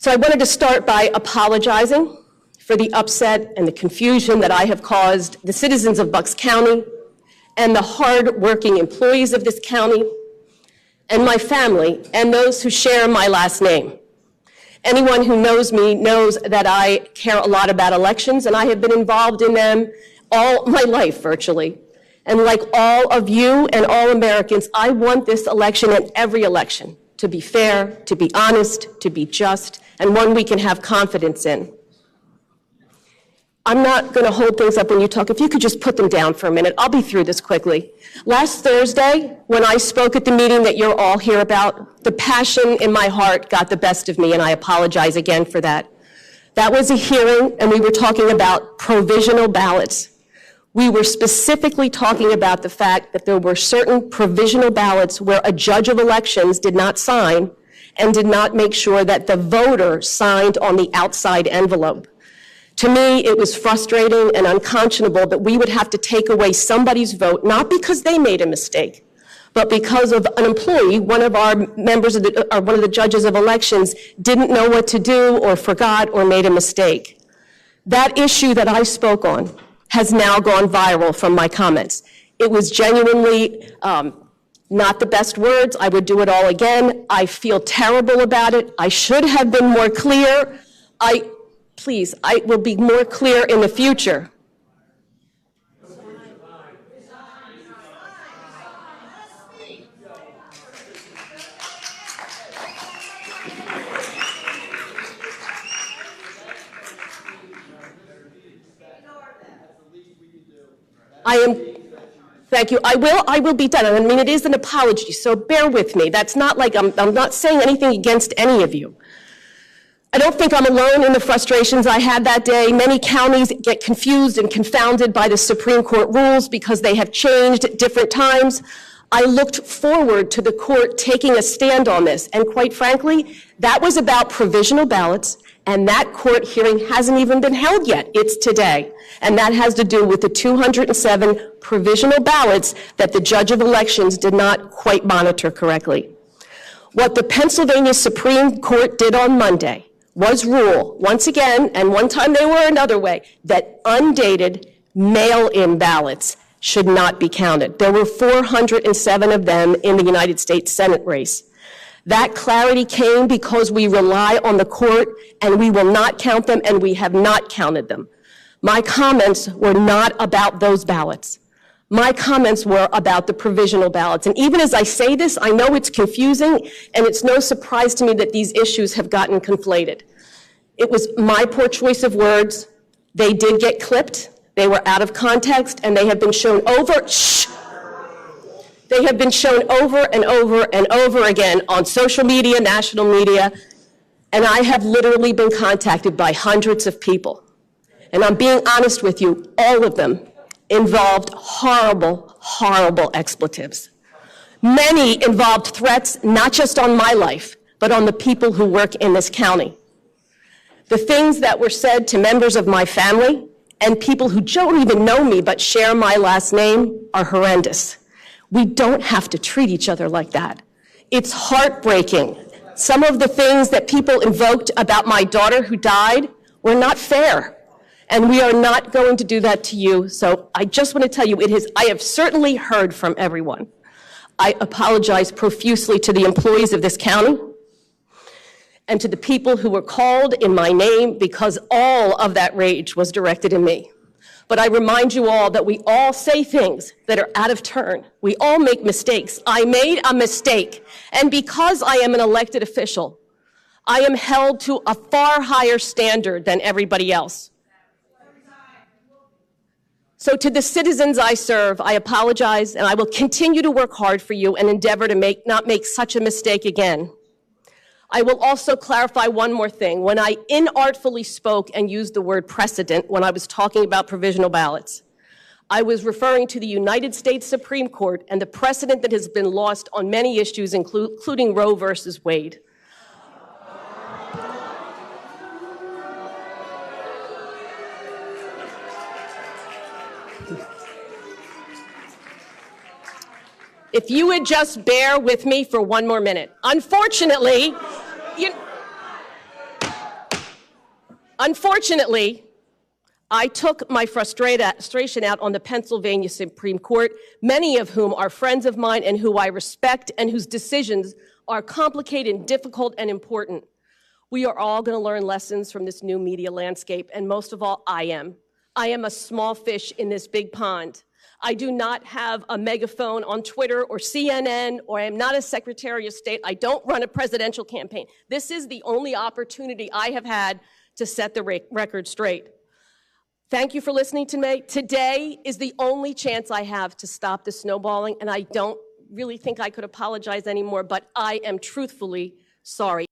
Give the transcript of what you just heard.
So I wanted to start by apologizing for the upset and the confusion that I have caused the citizens of Bucks County and the hard-working employees of this county and my family and those who share my last name. Anyone who knows me knows that I care a lot about elections, and I have been involved in them all my life, virtually. And like all of you and all Americans, I want this election and every election to be fair, to be honest, to be just, and one we can have confidence in. I'm not going to hold things up when you talk. If you could just put them down for a minute, I'll be through this quickly. Last Thursday, when I spoke at the meeting that you're all here about, the passion in my heart got the best of me, and I apologize again for that. That was a hearing, and we were talking about provisional ballots. We were specifically talking about the fact that there were certain provisional ballots where a judge of elections did not sign and did not make sure that the voter signed on the outside envelope. To me, it was frustrating and unconscionable that we would have to take away somebody's vote, not because they made a mistake, but because of an employee, one of our members of one of the judges of elections didn't know what to do or forgot or made a mistake. That issue that I spoke on has now gone viral from my comments. It was genuinely not the best words. I would do it all again. I feel terrible about it. I should have been more clear. Please, I will be more clear in the future. Thank you. I will be done. I mean, it is an apology, so bear with me. That's not like I'm not saying anything against any of you. I don't think I'm alone in the frustrations I had that day. Many counties get confused and confounded by the Supreme Court rules because they have changed at different times. I looked forward to the court taking a stand on this, and quite frankly, that was about provisional ballots, and that court hearing hasn't even been held yet. It's today, and that has to do with the 207 provisional ballots that the judge of elections did not quite monitor correctly. What the Pennsylvania Supreme Court did on Monday was rule, once again, and one time they were another way, that undated mail-in ballots should not be counted. There were 407 of them in the United States Senate race. That clarity came because we rely on the court, and we will not count them, and we have not counted them. My comments were not about those ballots. My comments were about the provisional ballots. And even as I say this, I know it's confusing, and it's no surprise to me that these issues have gotten conflated. It was my poor choice of words. They did get clipped. They were out of context, and they have been shown over. They have been shown over and over and over again on social media, national media, and I have literally been contacted by hundreds of people. And I'm being honest with you, all of them involved horrible, horrible expletives. Many involved threats, not just on my life, but on the people who work in this county. The things that were said to members of my family and people who don't even know me but share my last name are horrendous. We don't have to treat each other like that. It's heartbreaking. Some of the things that people invoked about my daughter who died were not fair. And we are not going to do that to you. So I just want to tell you, I have certainly heard from everyone. I apologize profusely to the employees of this county and to the people who were called in my name because all of that rage was directed at me. But I remind you all that we all say things that are out of turn. We all make mistakes. I made a mistake. And because I am an elected official, I am held to a far higher standard than everybody else. So to the citizens I serve, I apologize, and I will continue to work hard for you and endeavor to not make such a mistake again. I will also clarify one more thing. When I inartfully spoke and used the word precedent when I was talking about provisional ballots, I was referring to the United States Supreme Court and the precedent that has been lost on many issues, including Roe versus Wade. If you would just bear with me for one more minute. Unfortunately, Unfortunately, I took my frustration out on the Pennsylvania Supreme Court, many of whom are friends of mine and who I respect and whose decisions are complicated and difficult and important. We are all going to learn lessons from this new media landscape, and most of all, I am. I am a small fish in this big pond. I do not have a megaphone on Twitter or CNN, or I am not a Secretary of State. I don't run a presidential campaign. This is the only opportunity I have had to set the record straight. Thank you for listening to me. Today is the only chance I have to stop the snowballing, and I don't really think I could apologize anymore, but I am truthfully sorry.